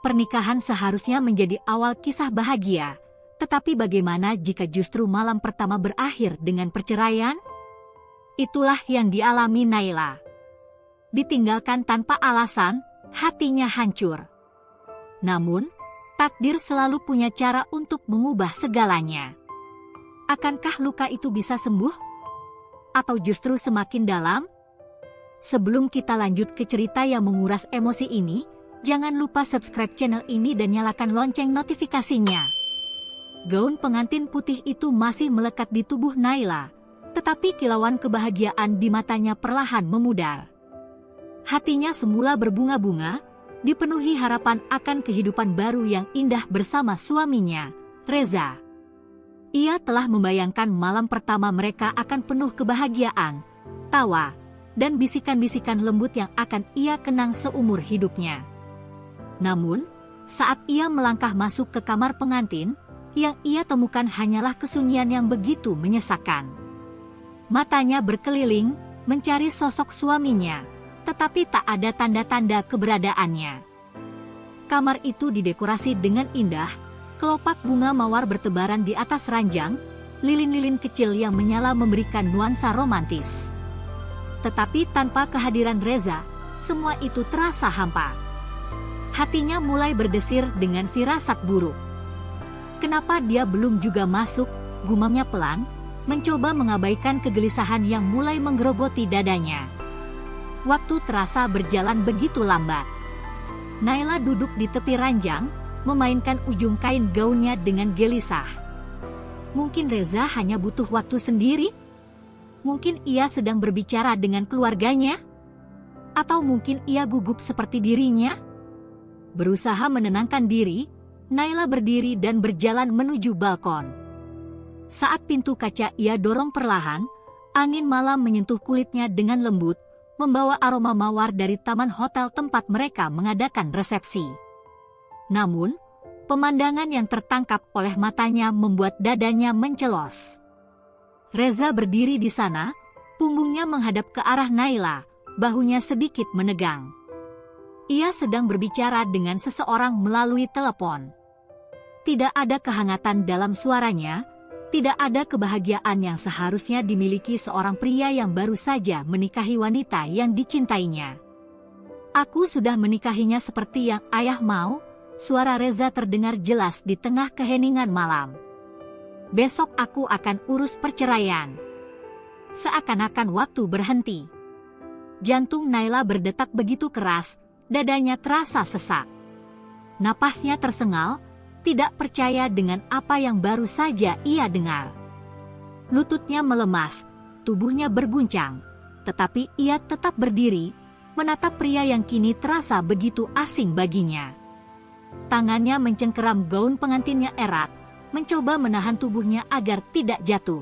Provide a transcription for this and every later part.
pernikahan seharusnya menjadi awal kisah bahagia. Tetapi bagaimana jika justru malam pertama berakhir dengan perceraian? Itulah yang dialami Naila. Ditinggalkan tanpa alasan, hatinya hancur. Namun, takdir selalu punya cara untuk mengubah segalanya. Akankah luka itu bisa sembuh? Atau justru semakin dalam? Sebelum kita lanjut ke cerita yang menguras emosi ini, jangan lupa subscribe channel ini dan nyalakan lonceng notifikasinya. Gaun pengantin putih itu masih melekat di tubuh Naila, tetapi kilauan kebahagiaan di matanya perlahan memudar. Hatinya semula berbunga-bunga, dipenuhi harapan akan kehidupan baru yang indah bersama suaminya, Reza. Ia telah membayangkan malam pertama mereka akan penuh kebahagiaan, tawa, dan bisikan-bisikan lembut yang akan ia kenang seumur hidupnya. Namun, saat ia melangkah masuk ke kamar pengantin, yang ia temukan hanyalah kesunyian yang begitu menyesakkan. Matanya berkeliling, mencari sosok suaminya, tetapi tak ada tanda-tanda keberadaannya. Kamar itu didekorasi dengan indah, kelopak bunga mawar bertebaran di atas ranjang, lilin-lilin kecil yang menyala memberikan nuansa romantis. Tetapi tanpa kehadiran Reza, semua itu terasa hampa. Hatinya mulai berdesir dengan firasat buruk. Kenapa dia belum juga masuk, gumamnya pelan, mencoba mengabaikan kegelisahan yang mulai menggerogoti dadanya. Waktu terasa berjalan begitu lambat. Naila duduk di tepi ranjang, memainkan ujung kain gaunnya dengan gelisah. Mungkin Reza hanya butuh waktu sendiri? Mungkin ia sedang berbicara dengan keluarganya? Atau mungkin ia gugup seperti dirinya? Berusaha menenangkan diri, Naila berdiri dan berjalan menuju balkon. Saat pintu kaca ia dorong perlahan, angin malam menyentuh kulitnya dengan lembut, membawa aroma mawar dari taman hotel tempat mereka mengadakan resepsi. Namun, pemandangan yang tertangkap oleh matanya membuat dadanya mencelos. Reza berdiri di sana, punggungnya menghadap ke arah Naila, bahunya sedikit menegang. Ia sedang berbicara dengan seseorang melalui telepon. Tidak ada kehangatan dalam suaranya, tidak ada kebahagiaan yang seharusnya dimiliki seorang pria yang baru saja menikahi wanita yang dicintainya. Aku sudah menikahinya seperti yang ayah mau, suara Reza terdengar jelas di tengah keheningan malam. Besok aku akan urus perceraian. Seakan-akan waktu berhenti. Jantung Naila berdetak begitu keras, dadanya terasa sesak. Napasnya tersengal, tidak percaya dengan apa yang baru saja ia dengar. Lututnya melemas, tubuhnya berguncang, tetapi ia tetap berdiri, menatap pria yang kini terasa begitu asing baginya. Tangannya mencengkeram gaun pengantinnya erat, mencoba menahan tubuhnya agar tidak jatuh.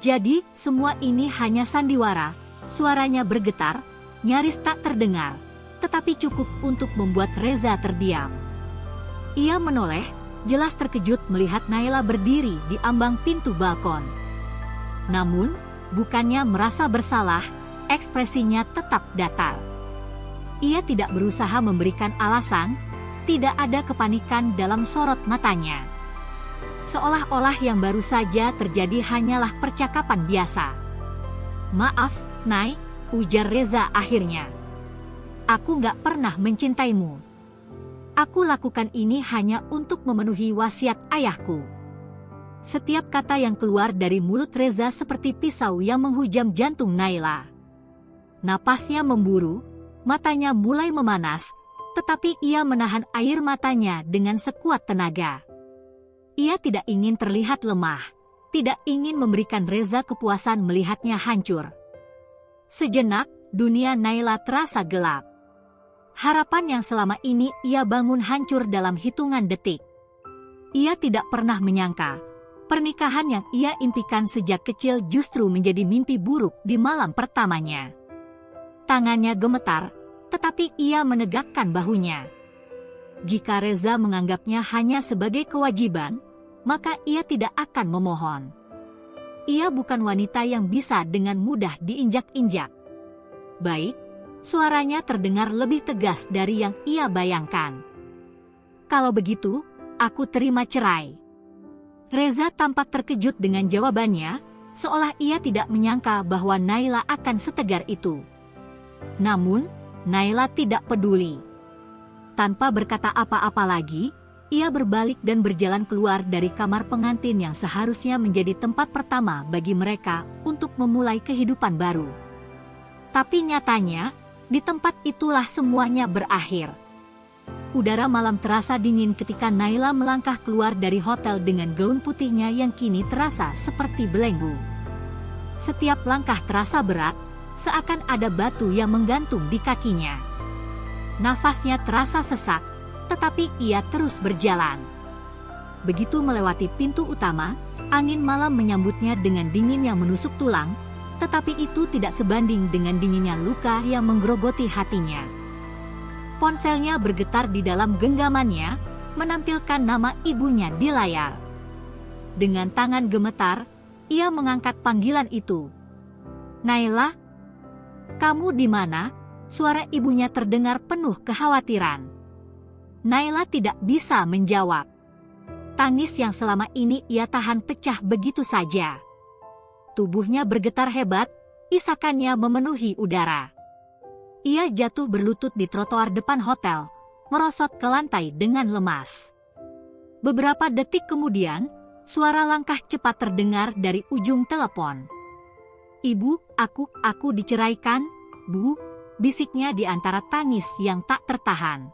Jadi, semua ini hanya sandiwara, suaranya bergetar, nyaris tak terdengar, tetapi cukup untuk membuat Reza terdiam. Ia menoleh, jelas terkejut melihat Naila berdiri di ambang pintu balkon. Namun, bukannya merasa bersalah, ekspresinya tetap datar. Ia tidak berusaha memberikan alasan, tidak ada kepanikan dalam sorot matanya. Seolah-olah yang baru saja terjadi hanyalah percakapan biasa. "Maaf, Nay," ujar Reza akhirnya. "Aku gak pernah mencintaimu. Aku lakukan ini hanya untuk memenuhi wasiat ayahku." Setiap kata yang keluar dari mulut Reza seperti pisau yang menghujam jantung Naila. Napasnya memburu, matanya mulai memanas, tetapi ia menahan air matanya dengan sekuat tenaga. Ia tidak ingin terlihat lemah, tidak ingin memberikan Reza kepuasan melihatnya hancur. Sejenak, dunia Naila terasa gelap. Harapan yang selama ini ia bangun hancur dalam hitungan detik. Ia tidak pernah menyangka, pernikahan yang ia impikan sejak kecil justru menjadi mimpi buruk di malam pertamanya. Tangannya gemetar, tetapi ia menegakkan bahunya. Jika Reza menganggapnya hanya sebagai kewajiban, maka ia tidak akan memohon. Ia bukan wanita yang bisa dengan mudah diinjak-injak. Baik, suaranya terdengar lebih tegas dari yang ia bayangkan. Kalau begitu, aku terima cerai. Reza tampak terkejut dengan jawabannya, seolah ia tidak menyangka bahwa Naila akan setegar itu. Namun, Naila tidak peduli. Tanpa berkata apa-apa lagi, ia berbalik dan berjalan keluar dari kamar pengantin yang seharusnya menjadi tempat pertama bagi mereka untuk memulai kehidupan baru. Tapi nyatanya, di tempat itulah semuanya berakhir. Udara malam terasa dingin ketika Naila melangkah keluar dari hotel dengan gaun putihnya yang kini terasa seperti belenggu. Setiap langkah terasa berat, seakan ada batu yang menggantung di kakinya. Nafasnya terasa sesak, tetapi ia terus berjalan. Begitu melewati pintu utama, angin malam menyambutnya dengan dingin yang menusuk tulang, tetapi itu tidak sebanding dengan dinginnya luka yang menggerogoti hatinya. Ponselnya bergetar di dalam genggamannya, menampilkan nama ibunya di layar. Dengan tangan gemetar, ia mengangkat panggilan itu. "Naila, kamu di mana?" Suara ibunya terdengar penuh kekhawatiran. Naila tidak bisa menjawab. Tangis yang selama ini ia tahan pecah begitu saja. Tubuhnya bergetar hebat, isakannya memenuhi udara. Ia jatuh berlutut di trotoar depan hotel, merosot ke lantai dengan lemas. Beberapa detik kemudian, suara langkah cepat terdengar dari ujung telepon. "Ibu, aku diceraikan, Bu," bisiknya di antara tangis yang tak tertahan.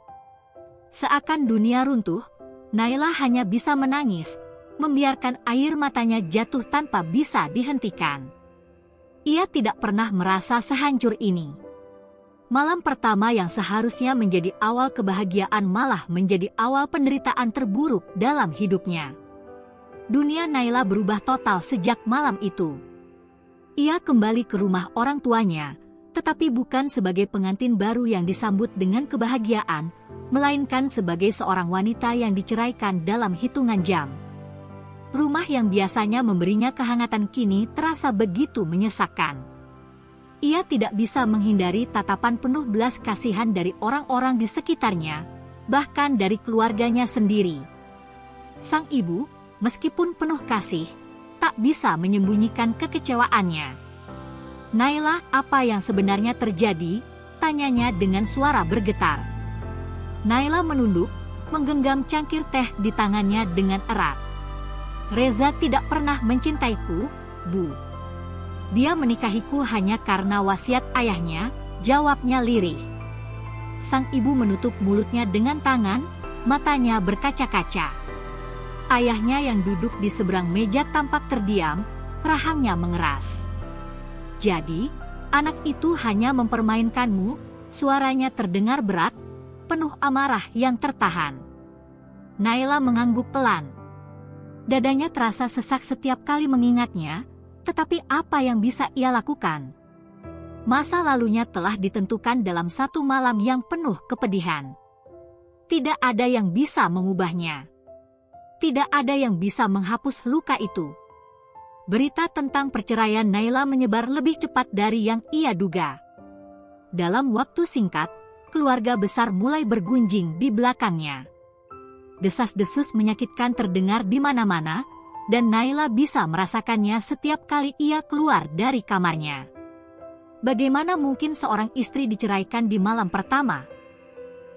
Seakan dunia runtuh, Naila hanya bisa menangis, membiarkan air matanya jatuh tanpa bisa dihentikan. Ia tidak pernah merasa sehancur ini. Malam pertama yang seharusnya menjadi awal kebahagiaan malah menjadi awal penderitaan terburuk dalam hidupnya. Dunia Naila berubah total sejak malam itu. Ia kembali ke rumah orang tuanya, tetapi bukan sebagai pengantin baru yang disambut dengan kebahagiaan, melainkan sebagai seorang wanita yang diceraikan dalam hitungan jam. Rumah yang biasanya memberinya kehangatan kini terasa begitu menyesakkan. Ia tidak bisa menghindari tatapan penuh belas kasihan dari orang-orang di sekitarnya, bahkan dari keluarganya sendiri. Sang ibu, meskipun penuh kasih, tak bisa menyembunyikan kekecewaannya. "Naila, apa yang sebenarnya terjadi?" tanyanya dengan suara bergetar. Naila menunduk, menggenggam cangkir teh di tangannya dengan erat. "Reza tidak pernah mencintaiku, Bu. Dia menikahiku hanya karena wasiat ayahnya," jawabnya lirih. Sang ibu menutup mulutnya dengan tangan, matanya berkaca-kaca. Ayahnya yang duduk di seberang meja tampak terdiam, rahangnya mengeras. "Jadi, anak itu hanya mempermainkanmu?" Suaranya terdengar berat, penuh amarah yang tertahan. Naila mengangguk pelan. Dadanya terasa sesak setiap kali mengingatnya, tetapi apa yang bisa ia lakukan? Masa lalunya telah ditentukan dalam satu malam yang penuh kepedihan. Tidak ada yang bisa mengubahnya. Tidak ada yang bisa menghapus luka itu. Berita tentang perceraian Naila menyebar lebih cepat dari yang ia duga. Dalam waktu singkat, keluarga besar mulai bergunjing di belakangnya. Desas-desus menyakitkan terdengar di mana-mana, dan Naila bisa merasakannya setiap kali ia keluar dari kamarnya. Bagaimana mungkin seorang istri diceraikan di malam pertama?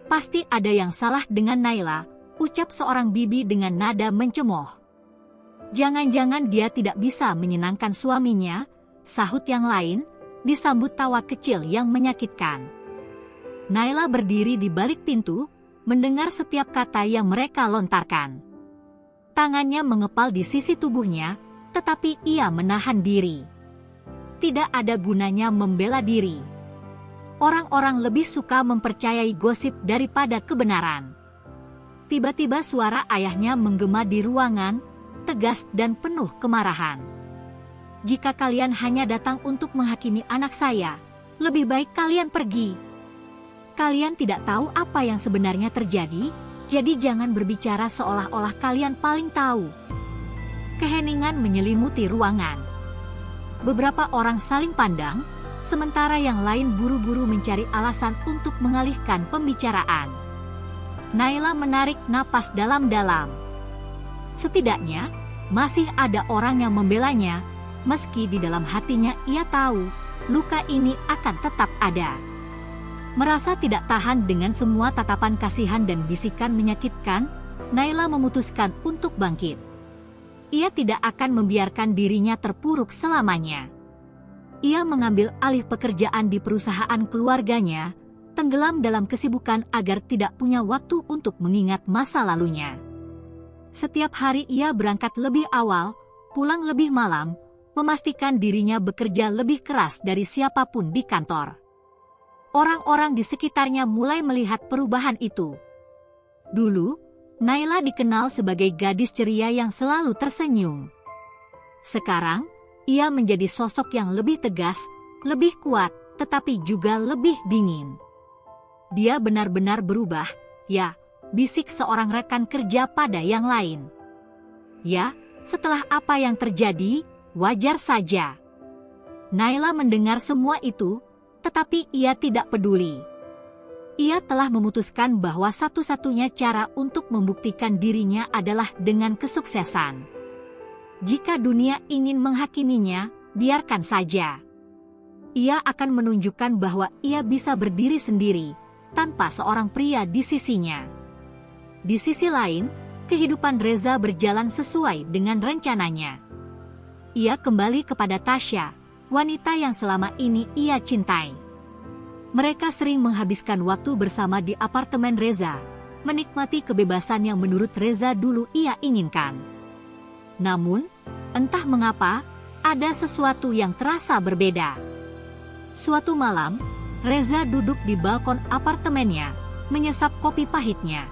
"Pasti ada yang salah dengan Naila," ucap seorang bibi dengan nada mencemooh. "Jangan-jangan dia tidak bisa menyenangkan suaminya," sahut yang lain, disambut tawa kecil yang menyakitkan. Naila berdiri di balik pintu, mendengar setiap kata yang mereka lontarkan. Tangannya mengepal di sisi tubuhnya, tetapi ia menahan diri. Tidak ada gunanya membela diri. Orang-orang lebih suka mempercayai gosip daripada kebenaran. Tiba-tiba suara ayahnya menggema di ruangan, tegas dan penuh kemarahan. "Jika kalian hanya datang untuk menghakimi anak saya, lebih baik kalian pergi. Kalian tidak tahu apa yang sebenarnya terjadi, jadi jangan berbicara seolah-olah kalian paling tahu." Keheningan menyelimuti ruangan. Beberapa orang saling pandang, sementara yang lain buru-buru mencari alasan untuk mengalihkan pembicaraan. Naila menarik napas dalam-dalam. Setidaknya, masih ada orang yang membelanya, meski di dalam hatinya ia tahu, luka ini akan tetap ada. Merasa tidak tahan dengan semua tatapan kasihan dan bisikan menyakitkan, Naila memutuskan untuk bangkit. Ia tidak akan membiarkan dirinya terpuruk selamanya. Ia mengambil alih pekerjaan di perusahaan keluarganya, tenggelam dalam kesibukan agar tidak punya waktu untuk mengingat masa lalunya. Setiap hari ia berangkat lebih awal, pulang lebih malam, memastikan dirinya bekerja lebih keras dari siapapun di kantor. Orang-orang di sekitarnya mulai melihat perubahan itu. Dulu, Naila dikenal sebagai gadis ceria yang selalu tersenyum. Sekarang, ia menjadi sosok yang lebih tegas, lebih kuat, tetapi juga lebih dingin. Dia benar-benar berubah, ya, bisik seorang rekan kerja pada yang lain. Ya, setelah apa yang terjadi, wajar saja. Naila mendengar semua itu, tetapi ia tidak peduli. Ia telah memutuskan bahwa satu-satunya cara untuk membuktikan dirinya adalah dengan kesuksesan. Jika dunia ingin menghakiminya, biarkan saja. Ia akan menunjukkan bahwa ia bisa berdiri sendiri, tanpa seorang pria di sisinya. Di sisi lain, kehidupan Reza berjalan sesuai dengan rencananya. Ia kembali kepada Tasya, wanita yang selama ini ia cintai. Mereka sering menghabiskan waktu bersama di apartemen Reza, menikmati kebebasan yang menurut Reza dulu ia inginkan. Namun, entah mengapa, ada sesuatu yang terasa berbeda. Suatu malam, Reza duduk di balkon apartemennya, menyesap kopi pahitnya.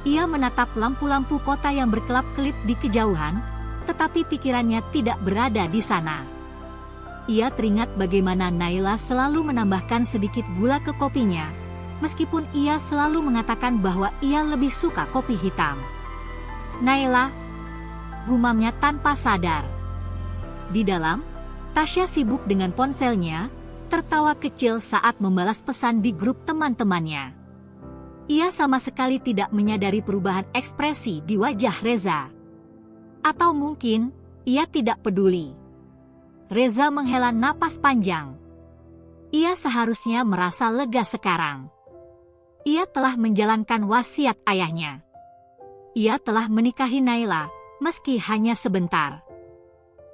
Ia menatap lampu-lampu kota yang berkelap-kelip di kejauhan, tetapi pikirannya tidak berada di sana. Ia teringat bagaimana Naila selalu menambahkan sedikit gula ke kopinya, meskipun ia selalu mengatakan bahwa ia lebih suka kopi hitam. Naila, gumamnya tanpa sadar. Di dalam, Tasya sibuk dengan ponselnya, tertawa kecil saat membalas pesan di grup teman-temannya. Ia sama sekali tidak menyadari perubahan ekspresi di wajah Reza. Atau mungkin, ia tidak peduli. Reza menghela napas panjang. Ia seharusnya merasa lega sekarang. Ia telah menjalankan wasiat ayahnya. Ia telah menikahi Naila, meski hanya sebentar.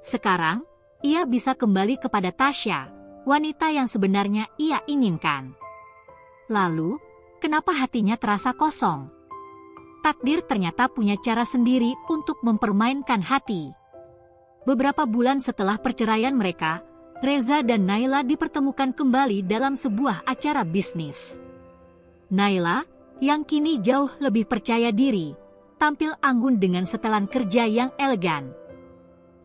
Sekarang, ia bisa kembali kepada Tasya, wanita yang sebenarnya ia inginkan. Lalu, kenapa hatinya terasa kosong? Takdir ternyata punya cara sendiri untuk mempermainkan hati. Beberapa bulan setelah perceraian mereka, Reza dan Naila dipertemukan kembali dalam sebuah acara bisnis. Naila, yang kini jauh lebih percaya diri, tampil anggun dengan setelan kerja yang elegan.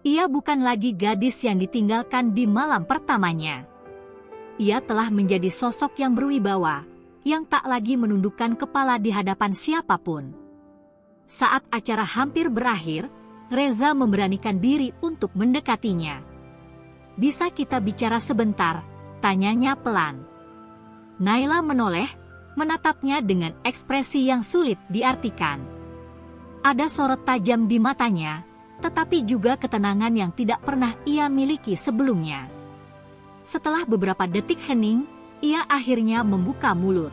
Ia bukan lagi gadis yang ditinggalkan di malam pertamanya. Ia telah menjadi sosok yang berwibawa, yang tak lagi menundukkan kepala di hadapan siapapun. Saat acara hampir berakhir, Reza memberanikan diri untuk mendekatinya. "Bisa kita bicara sebentar?" tanyanya pelan. Naila menoleh, menatapnya dengan ekspresi yang sulit diartikan. Ada sorot tajam di matanya, tetapi juga ketenangan yang tidak pernah ia miliki sebelumnya. Setelah beberapa detik hening, ia akhirnya membuka mulut.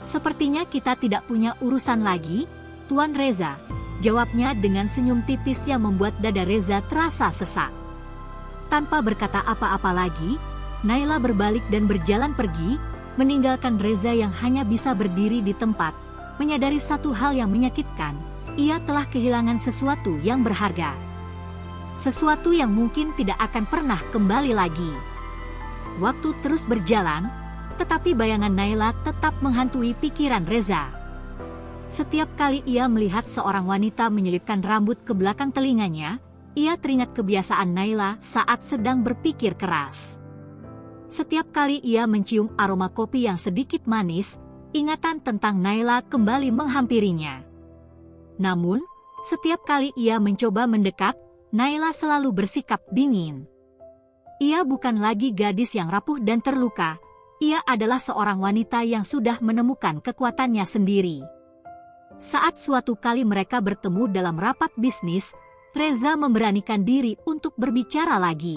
"Sepertinya kita tidak punya urusan lagi, Tuan Reza," jawabnya dengan senyum tipis yang membuat dada Reza terasa sesak. Tanpa berkata apa-apa lagi, Naila berbalik dan berjalan pergi, meninggalkan Reza yang hanya bisa berdiri di tempat, menyadari satu hal yang menyakitkan, ia telah kehilangan sesuatu yang berharga. Sesuatu yang mungkin tidak akan pernah kembali lagi. Waktu terus berjalan, tetapi bayangan Naila tetap menghantui pikiran Reza. Setiap kali ia melihat seorang wanita menyelipkan rambut ke belakang telinganya, ia teringat kebiasaan Naila saat sedang berpikir keras. Setiap kali ia mencium aroma kopi yang sedikit manis, ingatan tentang Naila kembali menghampirinya. Namun, setiap kali ia mencoba mendekat, Naila selalu bersikap dingin. Ia bukan lagi gadis yang rapuh dan terluka, ia adalah seorang wanita yang sudah menemukan kekuatannya sendiri. Saat suatu kali mereka bertemu dalam rapat bisnis, Reza memberanikan diri untuk berbicara lagi.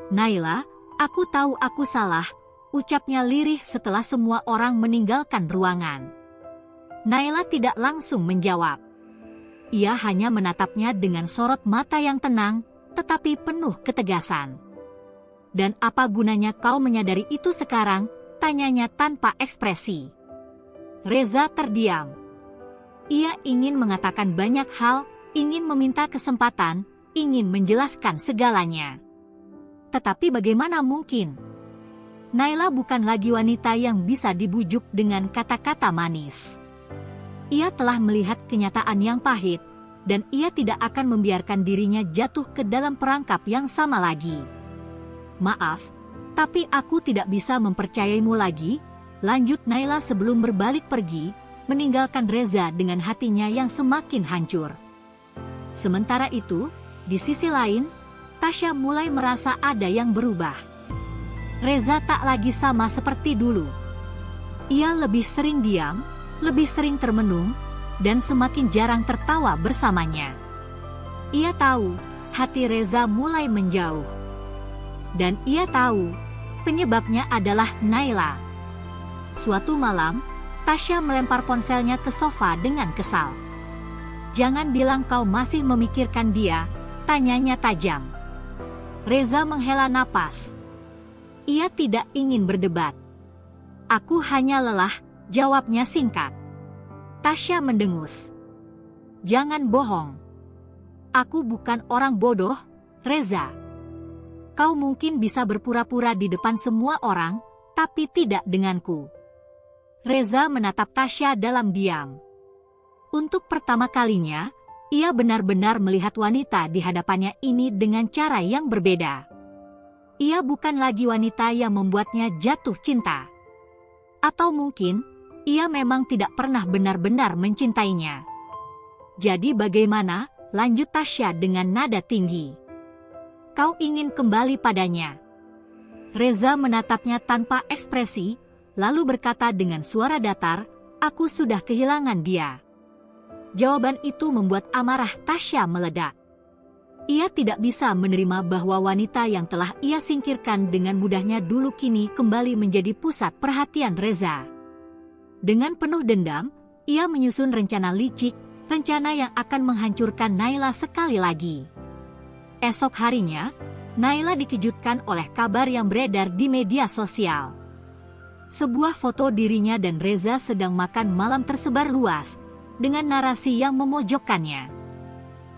"Naila, aku tahu aku salah," ucapnya lirih setelah semua orang meninggalkan ruangan. Naila tidak langsung menjawab. Ia hanya menatapnya dengan sorot mata yang tenang, tetapi penuh ketegasan. "Dan apa gunanya kau menyadari itu sekarang?" tanyanya tanpa ekspresi. Reza terdiam. Ia ingin mengatakan banyak hal, ingin meminta kesempatan, ingin menjelaskan segalanya. Tetapi bagaimana mungkin? Naila bukan lagi wanita yang bisa dibujuk dengan kata-kata manis. Ia telah melihat kenyataan yang pahit, dan ia tidak akan membiarkan dirinya jatuh ke dalam perangkap yang sama lagi. "Maaf, tapi aku tidak bisa mempercayaimu lagi," lanjut Naila sebelum berbalik pergi, meninggalkan Reza dengan hatinya yang semakin hancur. Sementara itu, di sisi lain, Tasya mulai merasa ada yang berubah. Reza tak lagi sama seperti dulu. Ia lebih sering diam, lebih sering termenung, dan semakin jarang tertawa bersamanya. Ia tahu, hati Reza mulai menjauh. Dan ia tahu, penyebabnya adalah Naila. Suatu malam, Tasya melempar ponselnya ke sofa dengan kesal. "Jangan bilang kau masih memikirkan dia," tanyanya tajam. Reza menghela napas. Ia tidak ingin berdebat. "Aku hanya lelah," jawabnya singkat. Tasya mendengus. "Jangan bohong. Aku bukan orang bodoh, Reza. Kau mungkin bisa berpura-pura di depan semua orang, tapi tidak denganku." Reza menatap Tasya dalam diam. Untuk pertama kalinya, ia benar-benar melihat wanita di hadapannya ini dengan cara yang berbeda. Ia bukan lagi wanita yang membuatnya jatuh cinta. Atau mungkin, ia memang tidak pernah benar-benar mencintainya. "Jadi bagaimana?" lanjut Tasya dengan nada tinggi. "Kau ingin kembali padanya?" Reza menatapnya tanpa ekspresi, lalu berkata dengan suara datar, "Aku sudah kehilangan dia." Jawaban itu membuat amarah Tasya meledak. Ia tidak bisa menerima bahwa wanita yang telah ia singkirkan dengan mudahnya dulu kini kembali menjadi pusat perhatian Reza. Dengan penuh dendam, ia menyusun rencana licik, rencana yang akan menghancurkan Naila sekali lagi. Esok harinya, Naila dikejutkan oleh kabar yang beredar di media sosial. Sebuah foto dirinya dan Reza sedang makan malam tersebar luas, dengan narasi yang memojokkannya.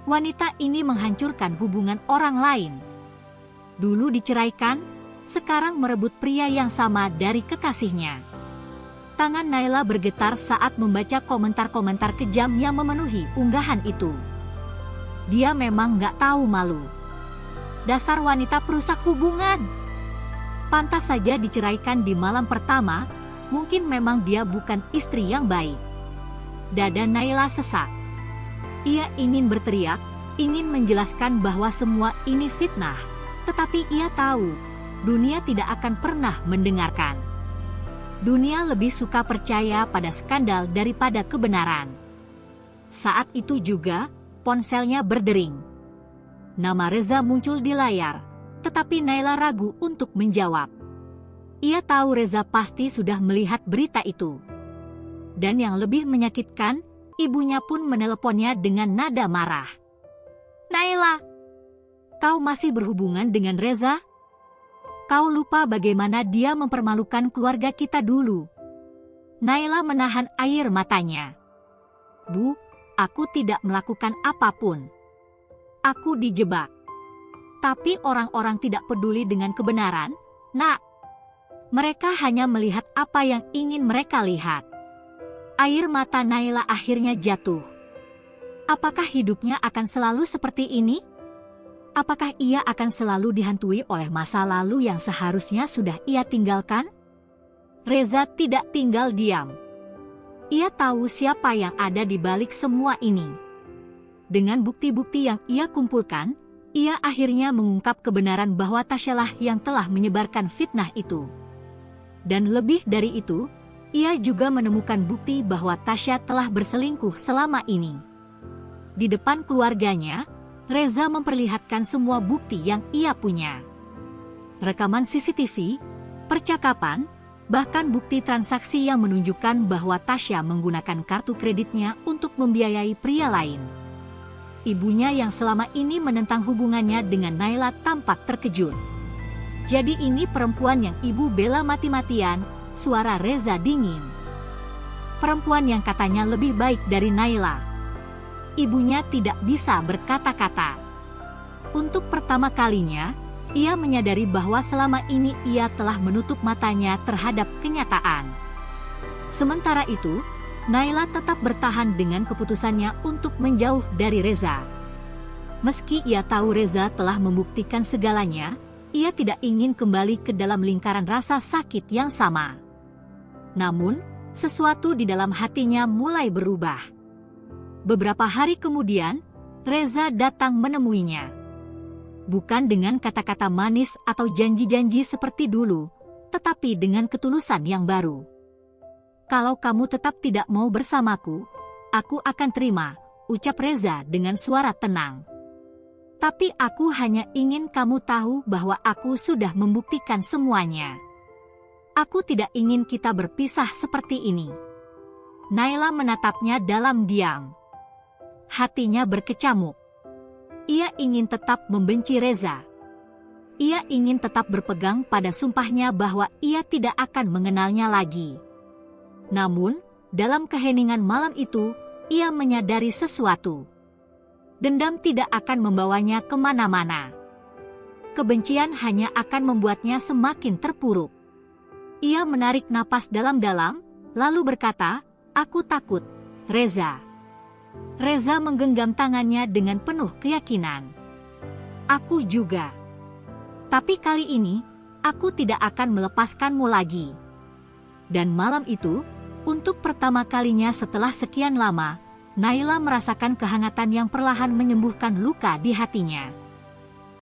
Wanita ini menghancurkan hubungan orang lain. Dulu diceraikan, sekarang merebut pria yang sama dari kekasihnya. Tangan Naila bergetar saat membaca komentar-komentar kejam yang memenuhi unggahan itu. Dia memang nggak tahu malu. Dasar wanita perusak hubungan. Pantas saja diceraikan di malam pertama, mungkin memang dia bukan istri yang baik. Dada Naila sesak. Ia ingin berteriak, ingin menjelaskan bahwa semua ini fitnah, tetapi ia tahu, dunia tidak akan pernah mendengarkan. Dunia lebih suka percaya pada skandal daripada kebenaran. Saat itu juga, ponselnya berdering. Nama Reza muncul di layar, tetapi Naila ragu untuk menjawab. Ia tahu Reza pasti sudah melihat berita itu. Dan yang lebih menyakitkan, ibunya pun meneleponnya dengan nada marah. "Naila, kau masih berhubungan dengan Reza? Kau lupa bagaimana dia mempermalukan keluarga kita dulu." Naila menahan air matanya. "Bu, aku tidak melakukan apapun. Aku dijebak. Tapi orang-orang tidak peduli dengan kebenaran, Nak. Mereka hanya melihat apa yang ingin mereka lihat." Air mata Naila akhirnya jatuh. Apakah hidupnya akan selalu seperti ini? Apakah ia akan selalu dihantui oleh masa lalu yang seharusnya sudah ia tinggalkan? Reza tidak tinggal diam. Ia tahu siapa yang ada di balik semua ini. Dengan bukti-bukti yang ia kumpulkan, ia akhirnya mengungkap kebenaran bahwa Tasyalah yang telah menyebarkan fitnah itu. Dan lebih dari itu, Ia juga menemukan bukti bahwa Tasya telah berselingkuh selama ini. Di depan keluarganya, Reza memperlihatkan semua bukti yang ia punya. Rekaman CCTV, percakapan, bahkan bukti transaksi yang menunjukkan bahwa Tasya menggunakan kartu kreditnya untuk membiayai pria lain. Ibunya yang selama ini menentang hubungannya dengan Naila tampak terkejut. Jadi ini perempuan yang ibu bela mati-matian, suara Reza dingin. Perempuan yang katanya lebih baik dari Naila. Ibunya tidak bisa berkata-kata. Untuk pertama kalinya, ia menyadari bahwa selama ini ia telah menutup matanya terhadap kenyataan. Sementara itu, Naila tetap bertahan dengan keputusannya untuk menjauh dari Reza. Meski ia tahu Reza telah membuktikan segalanya, ia tidak ingin kembali ke dalam lingkaran rasa sakit yang sama. Namun, sesuatu di dalam hatinya mulai berubah. Beberapa hari kemudian, Reza datang menemuinya. Bukan dengan kata-kata manis atau janji-janji seperti dulu, tetapi dengan ketulusan yang baru. "Kalau kamu tetap tidak mau bersamaku, aku akan terima," ucap Reza dengan suara tenang. "Tapi aku hanya ingin kamu tahu bahwa aku sudah membuktikan semuanya. Aku tidak ingin kita berpisah seperti ini." Naila menatapnya dalam diam. Hatinya berkecamuk. Ia ingin tetap membenci Reza. Ia ingin tetap berpegang pada sumpahnya bahwa ia tidak akan mengenalnya lagi. Namun, dalam keheningan malam itu, ia menyadari sesuatu. Dendam tidak akan membawanya kemana-mana. Kebencian hanya akan membuatnya semakin terpuruk. Ia menarik napas dalam-dalam, lalu berkata, "Aku takut, Reza." Reza menggenggam tangannya dengan penuh keyakinan. "Aku juga. Tapi kali ini, aku tidak akan melepaskanmu lagi." Dan malam itu, untuk pertama kalinya setelah sekian lama, Naila merasakan kehangatan yang perlahan menyembuhkan luka di hatinya.